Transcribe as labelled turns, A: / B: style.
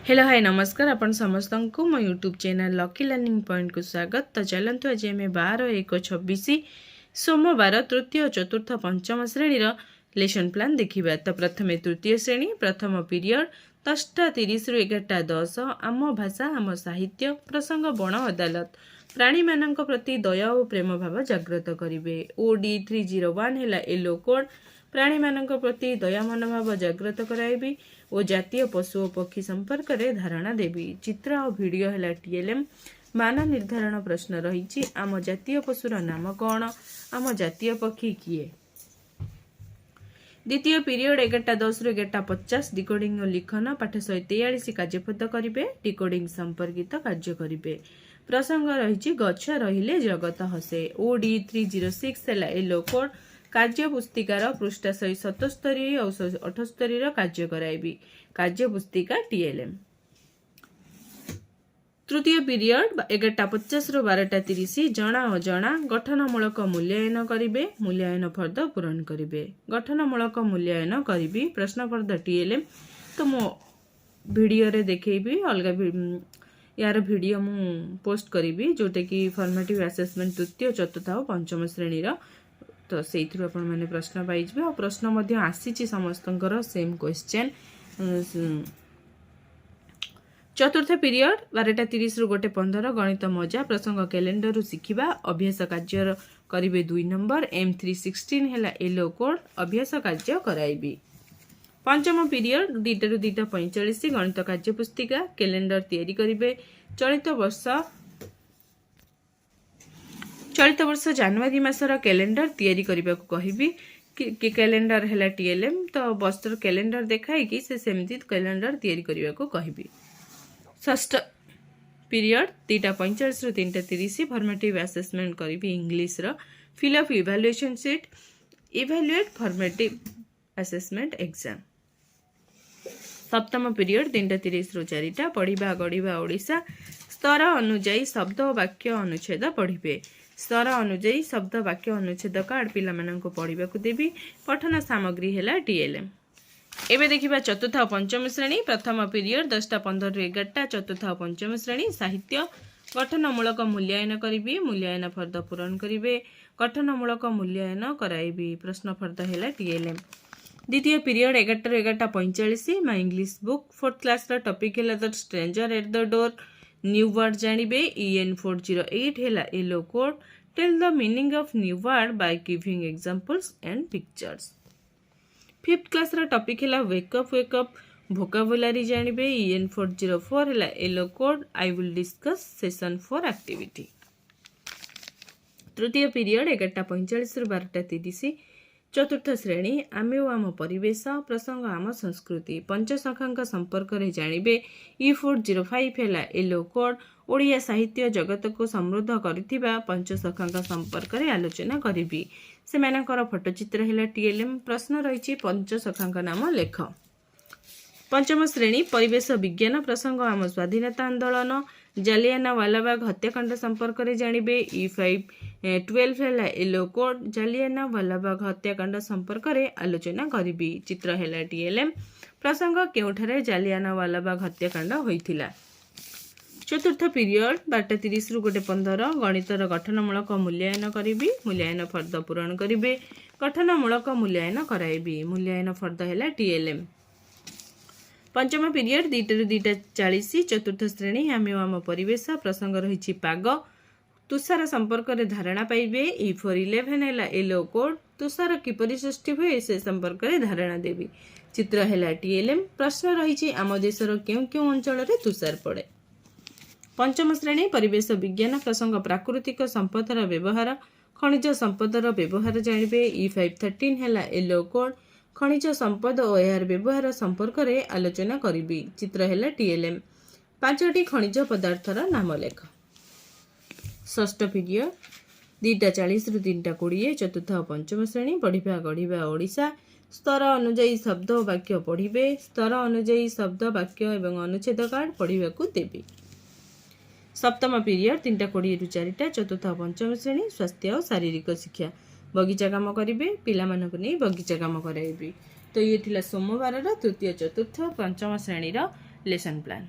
A: Hello hi नमस्कार आपण समस्त को मो YouTube channel lucky learning point को स्वागत। तो चलतु आज आम 12/1/26 सोमवार तृतीय चतुर्थ पंचम श्रेणी लेसन प्लान देखा। तो प्रथम तृतीय श्रेणी प्रथम पीरियड 10:30 रु 11:10 आम भाषा आम साहित्य प्रसंग बण अदालत प्राणी मानक प्रति दया और प्रेम भाव जागृत करेंगे। OD 301 है येलो कोड प्राणी मानक प्रति दया मनोभाव जागृत कराइबी और जातीय पशु और पक्षी संपर्क में धारणा देवी। चित्र और वीडियो है TLM मान निर्धारण प्रश्न रही। आम जातीय पशुर नाम कौन, आम जातीय पक्षी किए। द्वितीय पीरियड 11:10 रु 11:50 डिकोडिंग और लिखन पाठ 143 कार्यपद करेंगे। डिकोडिंग संपर्कित कार्य करेंगे। प्रसंग रही गछ रहिले जगत हसे। OD 306 है येलो कोड कार्य पुस्तिकार पृष्ठ 177 और 178 कार्य कराइबी। कार्य पुस्तिका TLM। तृतीय पीरियड 11:50 रु 12:30 जना अजना गठनमूलक मूल्यांकन करेंगे। मूल्यांकन फर्द पूरण करेंगे। गठनमूलक मूल्यांकन करी प्रश्न फर्द TLM। तो मो वीडियो रे देखैबी अलग यार वीडियो मु पोस्ट करी जोटा कि फॉर्मेटिव असेसमेंट तृतीय चतुर्थ और पंचम श्रेणी तो से मैंने प्रश्न पाइबे और प्रश्न मध्य आसी समस्तंकर सेम क्वेश्चन। चतुर्थ पीरियड 12:30 रु 1:15 गणित मजा प्रसंग कैलेंडर रु शिखिबा। अभ्यास कार्य करेंगे 2 नंबर। M316 है येलो कोड अभ्यास कार्य कराइबी। पंचम पीरियड 2 रु 2:45 गणित कार्य पुस्तिका कैलेंडर तैयारी करेंगे। चलित वर्ष जनवरी मासर कैलेंडर तैयारी करने को कहबी कि कैलेंडर है TLM। तो बस्तर कैलेंडर देखाई कि से सेमती कैलेंडर तैयारी करने को कहबी। षष्ठ पीरियड 2:45 रु 3:30 फॉर्मेटिव असेसमेंट करी English fill up evaluation sheet evaluate formative assessment exam. सप्तम पीरियड 3:30 रु 4 पढ़ा गढ़ा ओडिशा स्तर अनुजाई शब्द और वाक्य अनुच्छेद पढ़े। स्तर अनुजाई शब्द वाक्य अनुच्छेद कार्ड पिला माननको पढ़ा को देवी। पठन सामग्री है TLM। एबे देखिबा चतुर्थ और पंचम श्रेणी प्रथम पीरियड 10:15 रु 11 चतुर्थ और पंचम श्रेणी साहित्य गठनमूलक मूल्यांकन करी। मूल्यांकन फर्द पूरण करेंगे। गठनमूलक मूल्यांकन कराइबी। प्रश्न फर्द है TLM। द्वितीय पीरियड 11 रु 11:45 my English book 4th class topic है the stranger at the door new word जानिबे। EN 408 है yellow code tell the meaning of new word by giving examples and pictures. 5th class topic है wake up vocabulary जानिबे। EN 404 है yellow code I will discuss session 4 activity. तृतीय period 11:45 रु 12:30 चतुर्थ श्रेणी आमे ओ आम परिवेश प्रसंग आम संस्कृति पंचसखांक संपर्क में जानिबे। E405 है येलो कोड ओडिया साहित्य जगत को समृद्ध करिथिबा पंचसखांक संपर्क में आलोचना करी। से मानकर फोटोचित्र है TLM। प्रश्न रही पंचसखांक नाम लेख। पंचम श्रेणी परिवेश विज्ञान प्रसंग आम स्वाधीनता आंदोलन जालियानवालाबाग हत्याकांड संपर्क में जानिबे। E512 है येलो कोड जालियानवालाबाग हत्याकांड संपर्क में आलोचना करी। चित्र है TLM। प्रसंग केउठारे जालियानवालाबाग हत्याकांड होइथिला। चतुर्थ पीरियड 12:30 रु 1:15 गणितर गठनमूलक मूल्यांकन करी। मूल्यांकन फर्द पूरण करेंगे। गठनमूलक मूल्यांकन कराइबी। मूल्यांकन फर्द है TLM। पंचम पीरियड 2 रु 2:40 चतुर्थ श्रेणी आमे आम परिवेश प्रसंग रही पाग तुषार संपर्क में धारणा पाइबे। E411 है येलो कोड तुषार किपरि सृष्टि हुए से संपर्क में धारणा देवी। चित्र है TLM। प्रश्न रही आम देशर क्यों क्यों अंचल में तुषार पड़े। पंचम श्रेणी परिवेश विज्ञान प्रसंग प्राकृतिक संपदर व्यवहार खनिज संपदर व्यवहार जानिबे। E513 है येलो कोड खनिज संपद और यार व्यवहार संपर्क में आलोचना करी। चित्र है TLM। 5टी खनिज पदार्थर नाम लेख। षष्ठ पीरियड 2:40 रु 3:20 चतुर्थ और पंचम श्रेणी पढ़ा गढ़ा ओडिशा स्तर अनुजाई शब्द और वाक्य पढ़े। स्तर अनुजाई शब्द वाक्य एवं अनुच्छेद कार्ड पढ़ा को देवी। सप्तम पीरियड 3:20 रु 4 चतुर्थ और पंचम श्रेणी स्वास्थ्य और शारीरिक शिक्षा बगीचा काम करेंगे। पिला मानक नहीं बगीचा काम कराइबी। तो ये थिला सोमवार तृतीय चतुर्थ पंचम श्रेणी લેસન પ્લાન।